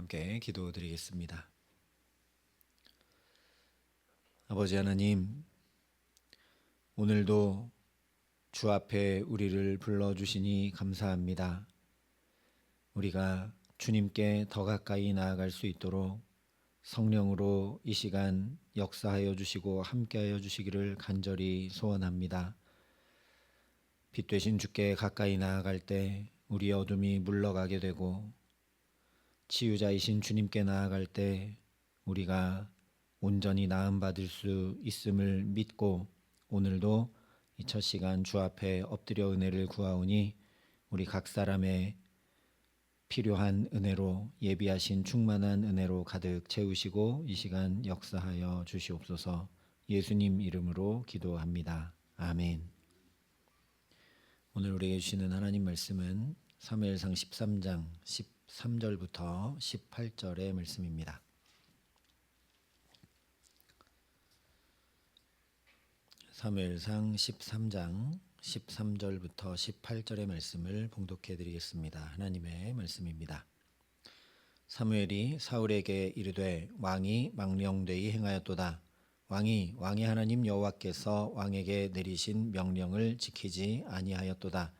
함께 기도드리겠습니다. 아버지 하나님, 오늘도 주 앞에 우리를 불러주시니 감사합니다. 우리가 주님께 더 가까이 나아갈 수 있도록 성령으로 이 시간 역사하여 주시고 함께하여 주시기를 간절히 소원합니다. 빛 되신 주께 가까이 나아갈 때 우리의 어둠이 물러가게 되고, 치유자이신 주님께 나아갈 때 우리가 온전히 나음 받을 수 있음을 믿고, 오늘도 이 첫 시간 주 앞에 엎드려 은혜를 구하오니 우리 각 사람의 필요한 은혜로, 예비하신 충만한 은혜로 가득 채우시고 이 시간 역사하여 주시옵소서. 예수님 이름으로 기도합니다. 아멘. 오늘 우리에게 주시는 하나님 말씀은 사무엘상 13장 13절부터 18절의 말씀입니다. 사무엘상 13장 13절부터 18절의 말씀을 봉독해 드리겠습니다. 하나님의 말씀입니다. 사무엘이 사울에게 이르되 왕이 망령되이 행하였도다. 왕이 왕의 하나님 여호와께서 왕에게 내리신 명령을 지키지 아니하였도다.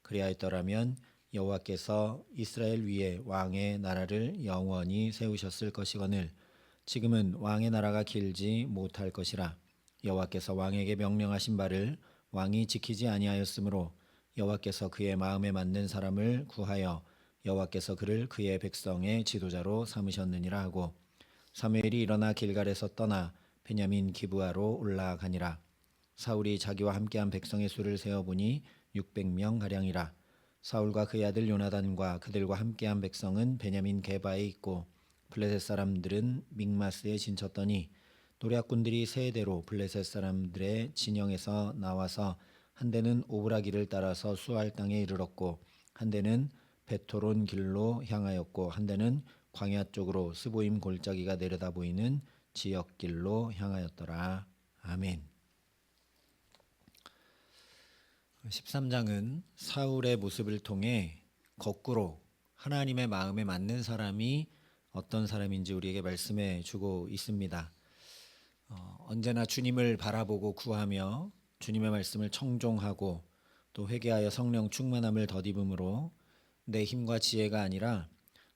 그리하였더라면 여호와께서 이스라엘 위에 왕의 나라를 영원히 세우셨을 것이거늘 지금은 왕의 나라가 길지 못할 것이라. 여호와께서 왕에게 명령하신 바를 왕이 지키지 아니하였으므로 여호와께서 그의 마음에 맞는 사람을 구하여 여호와께서 그를 그의 백성의 지도자로 삼으셨느니라 하고, 사무엘이 일어나 길갈에서 떠나 베냐민 기브아로 올라가니라. 사울이 자기와 함께한 백성의 수를 세어보니 600명 가량이라. 사울과 그의 아들 요나단과 그들과 함께한 백성은 베냐민 게바에 있고, 블레셋 사람들은 믹마스에 진쳤더니 노략군들이 세 대로 블레셋 사람들의 진영에서 나와서 한 대는 오브라기를 따라서 수알 땅에 이르렀고, 한 대는 베토론 길로 향하였고, 한 대는 광야 쪽으로 스보임 골짜기가 내려다 보이는 지역길로 향하였더라. 아멘. 13장은 사울의 모습을 통해 거꾸로 하나님의 마음에 맞는 사람이 어떤 사람인지 우리에게 말씀해 주고 있습니다. 언제나 주님을 바라보고 구하며 주님의 말씀을 청종하고 또 회개하여 성령 충만함을 덧입음으로 내 힘과 지혜가 아니라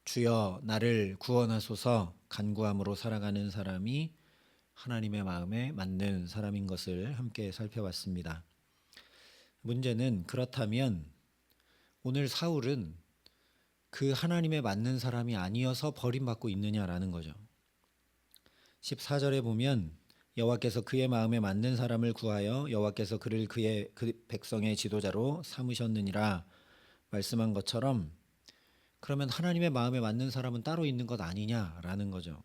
주여 나를 구원하소서 간구함으로 살아가는 사람이 하나님의 마음에 맞는 사람인 것을 함께 살펴봤습니다. 문제는, 그렇다면 오늘 사울은 그 하나님에 맞는 사람이 아니어서 버림받고 있느냐라는 거죠. 14절에 보면 여호와께서 그의 마음에 맞는 사람을 구하여 여호와께서 그를 그 백성의 지도자로 삼으셨느니라 말씀한 것처럼, 그러면 하나님의 마음에 맞는 사람은 따로 있는 것 아니냐라는 거죠.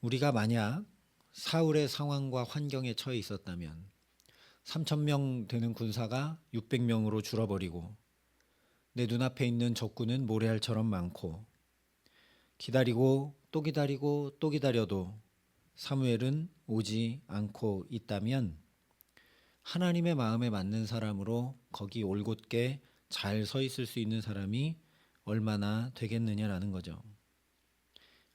우리가 만약 사울의 상황과 환경에 처해 있었다면 3,000명 되는 군사가 600명으로 줄어버리고 내 눈앞에 있는 적군은 모래알처럼 많고, 기다리고 또 기다리고 또 기다려도 사무엘은 오지 않고 있다면 하나님의 마음에 맞는 사람으로 거기 올곧게 잘 서 있을 수 있는 사람이 얼마나 되겠느냐라는 거죠.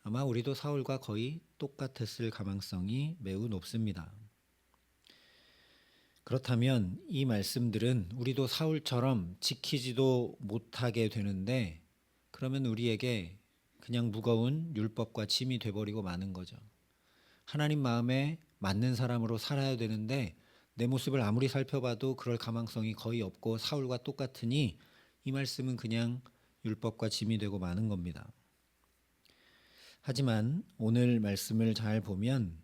아마 우리도 사울과 거의 똑같았을 가능성이 매우 높습니다. 그렇다면 이 말씀들은 우리도 사울처럼 지키지도 못하게 되는데, 그러면 우리에게 그냥 무거운 율법과 짐이 돼버리고 마는 거죠. 하나님 마음에 맞는 사람으로 살아야 되는데 내 모습을 아무리 살펴봐도 그럴 가망성이 거의 없고 사울과 똑같으니 이 말씀은 그냥 율법과 짐이 되고 마는 겁니다. 하지만 오늘 말씀을 잘 보면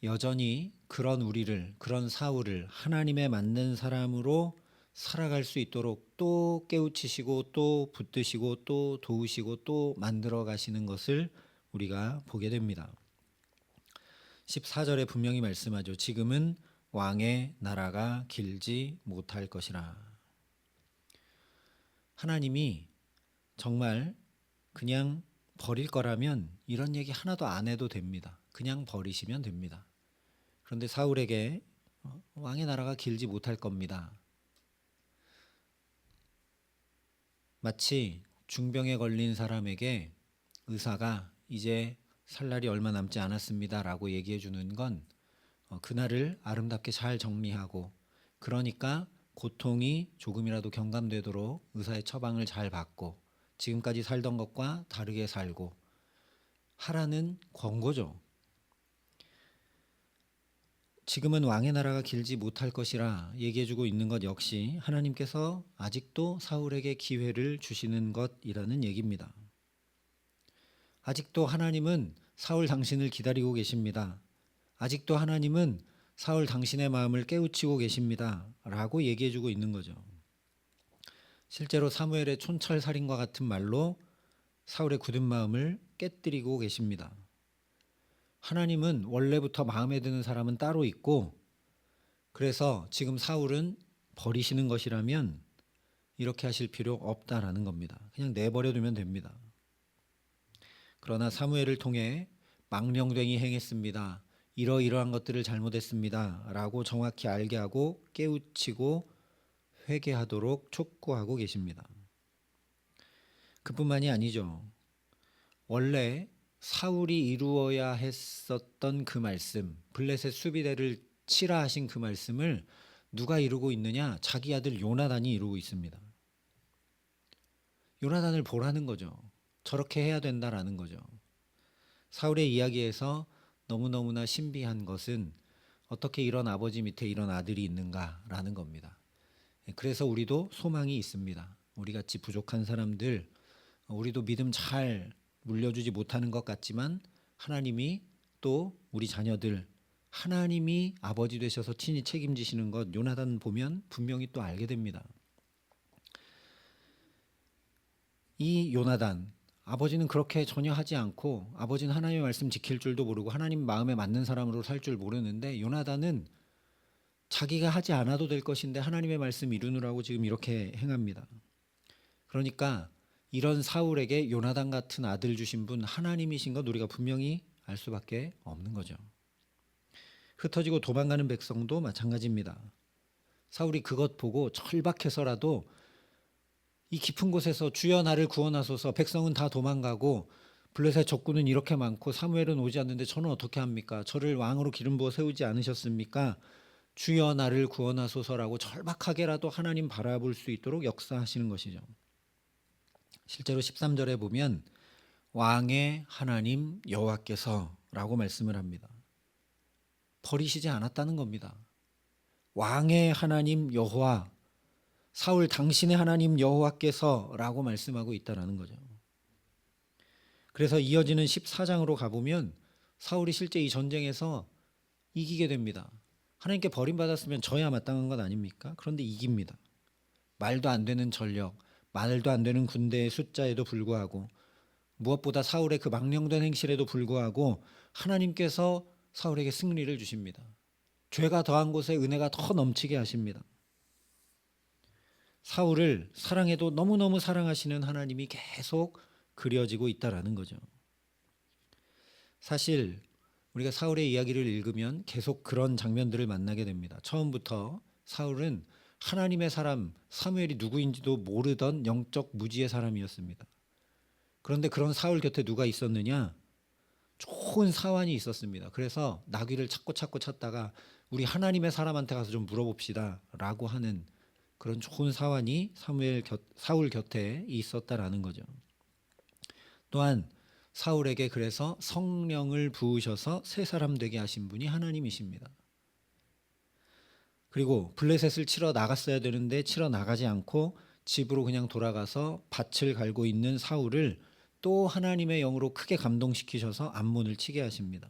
여전히 그런 우리를, 그런 사울을 하나님에 맞는 사람으로 살아갈 수 있도록 또 깨우치시고 또 붙드시고 또 도우시고 또 만들어 가시는 것을 우리가 보게 됩니다. 14절에 분명히 말씀하죠. 지금은 왕의 나라가 길지 못할 것이라. 하나님이 정말 그냥 버릴 거라면 이런 얘기 하나도 안 해도 됩니다. 그냥 버리시면 됩니다. 그런데 사울에게 왕의 나라가 길지 못할 겁니다. 마치 중병에 걸린 사람에게 의사가 이제 살 날이 얼마 남지 않았습니다라고 얘기해 주는 건 그날을 아름답게 잘 정리하고, 그러니까 고통이 조금이라도 경감되도록 의사의 처방을 잘 받고 지금까지 살던 것과 다르게 살고 하라는 권고죠. 지금은 왕의 나라가 길지 못할 것이라 얘기해주고 있는 것 역시 하나님께서 아직도 사울에게 기회를 주시는 것이라는 얘기입니다. 아직도 하나님은 사울 당신을 기다리고 계십니다. 아직도 하나님은 사울 당신의 마음을 깨우치고 계십니다 라고 얘기해주고 있는 거죠. 실제로 사무엘의 촌철살인과 같은 말로 사울의 굳은 마음을 깨뜨리고 계십니다. 하나님은 원래부터 마음에 드는 사람은 따로 있고, 그래서 지금 사울은 버리시는 것이라면 이렇게 하실 필요 없다라는 겁니다. 그냥 내버려 두면 됩니다. 그러나 사무엘을 통해 망령되이 행했습니다, 이러이러한 것들을 잘못했습니다 라고 정확히 알게 하고 깨우치고 회개하도록 촉구하고 계십니다. 그뿐만이 아니죠. 원래 사울이 이루어야 했었던 그 말씀, 블레셋 수비대를 치라 하신 그 말씀을 누가 이루고 있느냐? 자기 아들 요나단이 이루고 있습니다. 요나단을 보라는 거죠. 저렇게 해야 된다라는 거죠. 사울의 이야기에서 너무너무나 신비한 것은 어떻게 이런 아버지 밑에 이런 아들이 있는가라는 겁니다. 그래서 우리도 소망이 있습니다. 우리같이 부족한 사람들, 우리도 믿음 잘 물려주지 못하는 것 같지만 하나님이 또 우리 자녀들, 하나님이 아버지 되셔서 친히 책임지시는 것 요나단 보면 분명히 또 알게 됩니다. 이 요나단, 아버지는 그렇게 전혀 하지 않고 아버지는 하나님의 말씀 지킬 줄도 모르고 하나님 마음에 맞는 사람으로 살 줄 모르는데, 요나단은 자기가 하지 않아도 될 것인데 하나님의 말씀 이루느라고 지금 이렇게 행합니다. 그러니까 이런 사울에게 요나단 같은 아들 주신 분 하나님이신 것 우리가 분명히 알 수밖에 없는 거죠. 흩어지고 도망가는 백성도 마찬가지입니다. 사울이 그것 보고 절박해서라도 이 깊은 곳에서 주여 나를 구원하소서, 백성은 다 도망가고 블레셋 적군은 이렇게 많고 사무엘은 오지 않는데 저는 어떻게 합니까? 저를 왕으로 기름 부어 세우지 않으셨습니까? 주여 나를 구원하소서라고 절박하게라도 하나님 바라볼 수 있도록 역사하시는 것이죠. 실제로 13절에 보면 왕의 하나님 여호와께서라고 말씀을 합니다. 버리시지 않았다는 겁니다. 왕의 하나님 여호와, 사울 당신의 하나님 여호와께서라고 말씀하고 있다라는 거죠. 그래서 이어지는 14장으로 가보면 사울이 실제 이 전쟁에서 이기게 됩니다. 하나님께 버림받았으면 져야 마땅한 것 아닙니까? 그런데 이깁니다. 말도 안 되는 전력, 말도 안 되는 군대의 숫자에도 불구하고, 무엇보다 사울의 그 망령된 행실에도 불구하고 하나님께서 사울에게 승리를 주십니다. 죄가 더한 곳에 은혜가 더 넘치게 하십니다. 사울을 사랑해도 너무너무 사랑하시는 하나님이 계속 그려지고 있다라는 거죠. 사실 우리가 사울의 이야기를 읽으면 계속 그런 장면들을 만나게 됩니다. 처음부터 사울은 하나님의 사람 사무엘이 누구인지도 모르던 영적 무지의 사람이었습니다. 그런데 그런 사울 곁에 누가 있었느냐? 좋은 사환이 있었습니다. 그래서 나귀를 찾고 찾다가 우리 하나님의 사람한테 가서 좀 물어봅시다 라고 하는 그런 좋은 사환이 사울 곁에 있었다라는 거죠. 또한 사울에게 그래서 성령을 부으셔서 새 사람 되게 하신 분이 하나님이십니다. 그리고 블레셋을 치러 나갔어야 되는데 치러 나가지 않고 집으로 그냥 돌아가서 밭을 갈고 있는 사울을 또 하나님의 영으로 크게 감동시키셔서 암문을 치게 하십니다.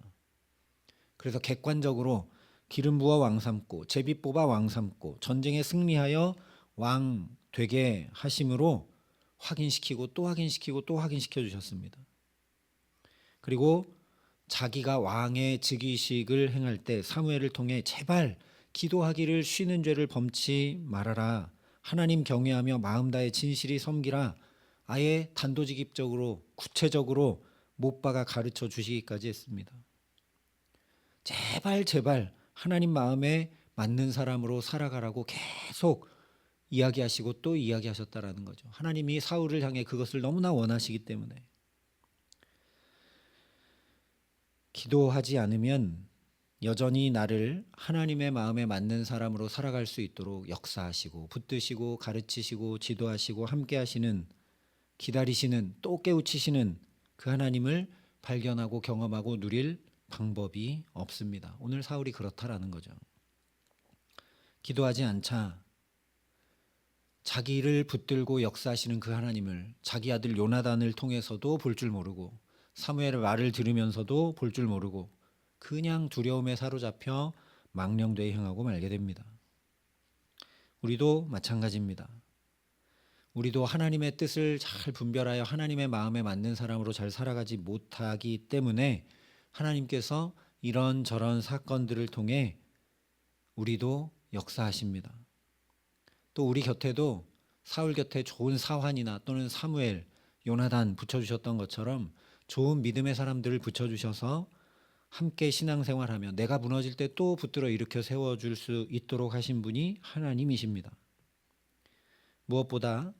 그래서 객관적으로 기름 부어 왕 삼고 제비 뽑아 왕 삼고 전쟁에 승리하여 왕 되게 하심으로 확인시키고 또 확인시키고 또 확인시켜 주셨습니다. 그리고 자기가 왕의 즉위식을 행할 때 사무엘을 통해 제발 기도하기를 쉬는 죄를 범치 말아라, 하나님 경외하며 마음 다해 진실이 섬기라, 아예 단도직입적으로 구체적으로 못 박아 가르쳐 주시기까지 했습니다. 제발 하나님 마음에 맞는 사람으로 살아가라고 계속 이야기하시고 또 이야기하셨다라는 거죠. 하나님이 사울을 향해 그것을 너무나 원하시기 때문에 기도하지 않으면 여전히 나를 하나님의 마음에 맞는 사람으로 살아갈 수 있도록 역사하시고 붙드시고 가르치시고 지도하시고 함께하시는, 기다리시는, 또 깨우치시는 그 하나님을 발견하고 경험하고 누릴 방법이 없습니다. 오늘 사울이 그렇다라는 거죠. 기도하지 않자 자기를 붙들고 역사하시는 그 하나님을 자기 아들 요나단을 통해서도 볼 줄 모르고 사무엘의 말을 들으면서도 볼 줄 모르고 그냥 두려움에 사로잡혀 망령되이 행하고 말게 됩니다. 우리도 마찬가지입니다. 우리도 하나님의 뜻을 잘 분별하여 하나님의 마음에 맞는 사람으로 잘 살아가지 못하기 때문에 하나님께서 이런저런 사건들을 통해 우리도 역사하십니다. 또 우리 곁에도 사울 곁에 좋은 사환이나 또는 사무엘, 요나단 붙여주셨던 것처럼 좋은 믿음의 사람들을 붙여주셔서 함께 신앙생활하며 내가 무너질 때 또 붙들어 일으켜 세워줄 수 있도록 하신 분이 하나님이십니다. 무엇보다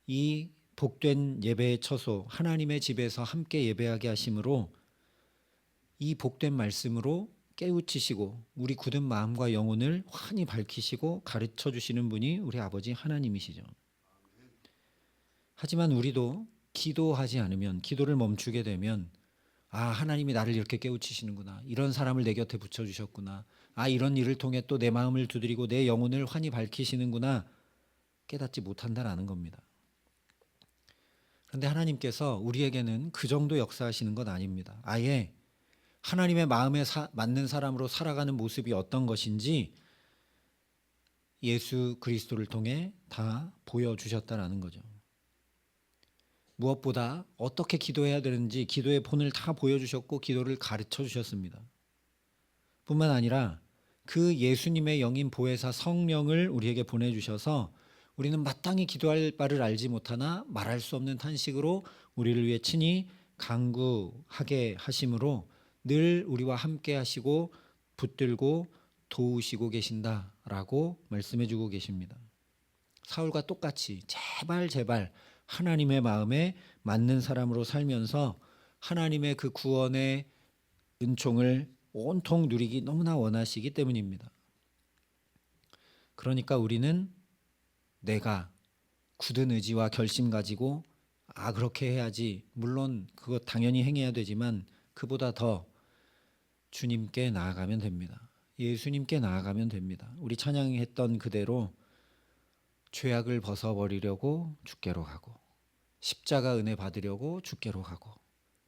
이 복된 예배의 처소 하나님의 집에서 함께 예배하게 하심으로 이 복된 말씀으로 깨우치시고 우리 굳은 마음과 영혼을 환히 밝히시고 가르쳐 주시는 분이 우리 아버지 하나님이시죠. 하지만 우리도 기도하지 않으면, 기도를 멈추게 되면 하나님이 나를 이렇게 깨우치시는구나, 이런 사람을 내 곁에 붙여주셨구나, 이런 일을 통해 또 내 마음을 두드리고 내 영혼을 환히 밝히시는구나 깨닫지 못한다라는 겁니다. 그런데 하나님께서 우리에게는 그 정도 역사하시는 것 아닙니다. 아예 하나님의 마음에 맞는 사람으로 살아가는 모습이 어떤 것인지 예수 그리스도를 통해 다 보여주셨다라는 거죠. 무엇보다 어떻게 기도해야 되는지 기도의 본을 다 보여주셨고 기도를 가르쳐 주셨습니다. 뿐만 아니라 그 예수님의 영인 보혜사 성령을 우리에게 보내주셔서 우리는 마땅히 기도할 바를 알지 못하나 말할 수 없는 탄식으로 우리를 위해 친히 간구하게 하심으로 늘 우리와 함께 하시고 붙들고 도우시고 계신다라고 말씀해 주고 계십니다. 사울과 똑같이 제발 하나님의 마음에 맞는 사람으로 살면서 하나님의 그 구원의 은총을 온통 누리기 너무나 원하시기 때문입니다. 그러니까 우리는 내가 굳은 의지와 결심 가지고 그렇게 해야지, 물론 그것 당연히 행해야 되지만 그보다 더 주님께 나아가면 됩니다. 예수님께 나아가면 됩니다. 우리 찬양했던 그대로 죄악을 벗어버리려고 주께로 가고 십자가 은혜 받으려고 주께로 가고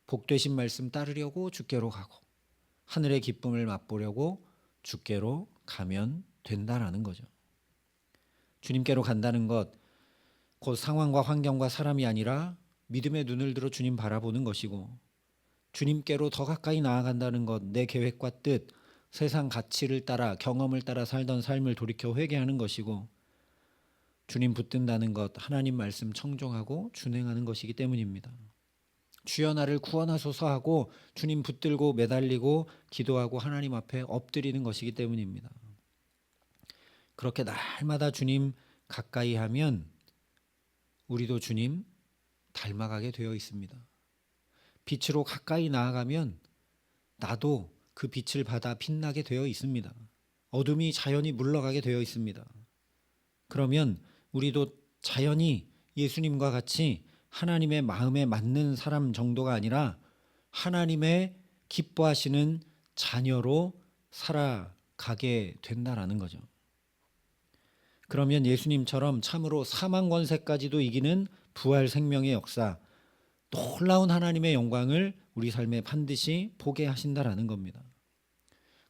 복되신 말씀 따르려고 주께로 가고 하늘의 기쁨을 맛보려고 주께로 가면 된다라는 거죠. 주님께로 간다는 것, 곧 상황과 환경과 사람이 아니라 믿음의 눈을 들어 주님 바라보는 것이고, 주님께로 더 가까이 나아간다는 것, 내 계획과 뜻, 세상 가치를 따라 경험을 따라 살던 삶을 돌이켜 회개하는 것이고, 주님 붙든다는 것, 하나님 말씀 청종하고 준행하는 것이기 때문입니다. 주여 나를 구원하소서 하고 주님 붙들고 매달리고 기도하고 하나님 앞에 엎드리는 것이기 때문입니다. 그렇게 날마다 주님 가까이 하면 우리도 주님 닮아가게 되어 있습니다. 빛으로 가까이 나아가면 나도 그 빛을 받아 빛나게 되어 있습니다. 어둠이 자연히 물러가게 되어 있습니다. 그러면 우리도 자연히 예수님과 같이 하나님의 마음에 맞는 사람 정도가 아니라 하나님의 기뻐하시는 자녀로 살아가게 된다라는 거죠. 그러면 예수님처럼 참으로 사망 권세까지도 이기는 부활 생명의 역사, 놀라운 하나님의 영광을 우리 삶에 반드시 보게 하신다라는 겁니다.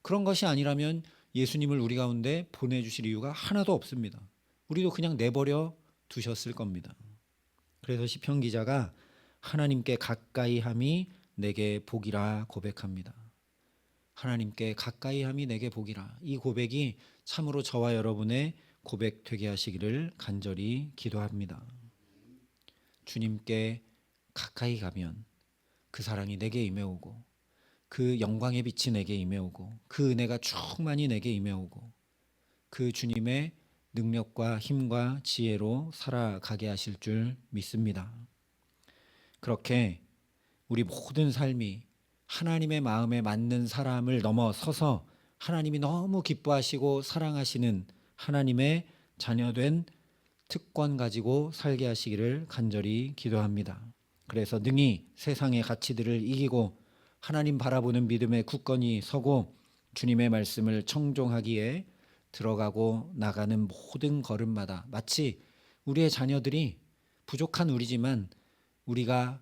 그런 것이 아니라면 예수님을 우리 가운데 보내주실 이유가 하나도 없습니다. 우리도 그냥 내버려 두셨을 겁니다. 그래서 시편 기자가 하나님께 가까이 함이 내게 복이라 고백합니다. 하나님께 가까이 함이 내게 복이라. 이 고백이 참으로 저와 여러분의 고백 되게 하시기를 간절히 기도합니다. 주님께 가까이 가면 그 사랑이 내게 임해오고 그 영광의 빛이 내게 임해오고 그 은혜가 충만히 내게 임해오고 그 주님의 능력과 힘과 지혜로 살아가게 하실 줄 믿습니다. 그렇게 우리 모든 삶이 하나님의 마음에 맞는 사람을 넘어서서 하나님이 너무 기뻐하시고 사랑하시는 하나님의 자녀된 특권 가지고 살게 하시기를 간절히 기도합니다. 그래서 능히 세상의 가치들을 이기고 하나님 바라보는 믿음에 굳건히 서고 주님의 말씀을 청종하기에 들어가고 나가는 모든 걸음마다 마치 우리의 자녀들이 부족한 우리지만 우리가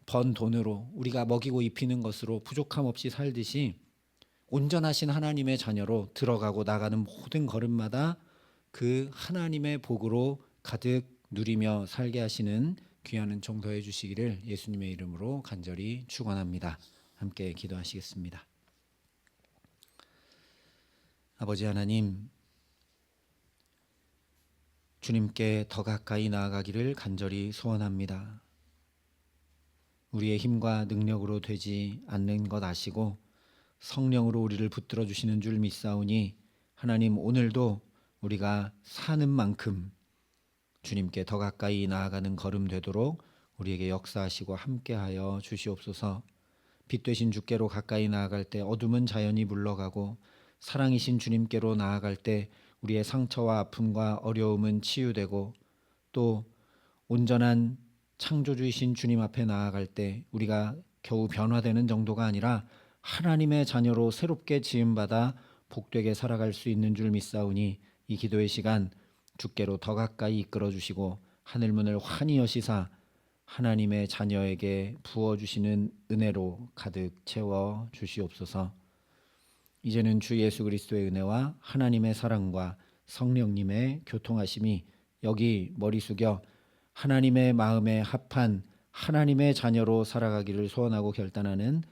번 돈으로 우리가 먹이고 입히는 것으로 부족함 없이 살듯이 온전하신 하나님의 자녀로 들어가고 나가는 모든 걸음마다 그 하나님의 복으로 가득 누리며 살게 하시는 귀한 은총 더해 주시기를 예수님의 이름으로 간절히 축원합니다. 함께 기도하시겠습니다. 아버지 하나님, 주님께 더 가까이 나아가기를 간절히 소원합니다. 우리의 힘과 능력으로 되지 않는 것 아시고 성령으로 우리를 붙들어 주시는 줄 믿사오니 하나님, 오늘도 우리가 사는 만큼 주님께 더 가까이 나아가는 걸음 되도록 우리에게 역사하시고 함께하여 주시옵소서. 빛 되신 주께로 가까이 나아갈 때 어둠은 자연히 물러가고 사랑이신 주님께로 나아갈 때 우리의 상처와 아픔과 어려움은 치유되고 또 온전한 창조주이신 주님 앞에 나아갈 때 우리가 겨우 변화되는 정도가 아니라 하나님의 자녀로 새롭게 지음받아 복되게 살아갈 수 있는 줄 믿사오니 이 기도의 시간 주께로 더 가까이 이끌어 주시고 하늘문을 환히 여시사 하나님의 자녀에게 부어주시는 은혜로 가득 채워 주시옵소서. 이제는 주 예수 그리스도의 은혜와 하나님의 사랑과 성령님의 교통하심이 여기 머리 숙여 하나님의 마음에 합한 하나님의 자녀로 살아가기를 소원하고 결단하는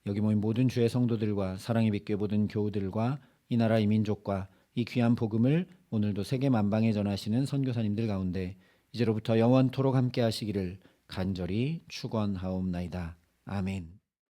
여기 모인 모든 주의 성도들과 사랑의 빛교회 모든 교우들과 이 나라 이 민족과 이 귀한 복음을 오늘도 세계 만방에 전하시는 선교사님들 가운데 이제로부터 영원토록 함께 하시기를 간절히 축원하옵나이다. 아멘.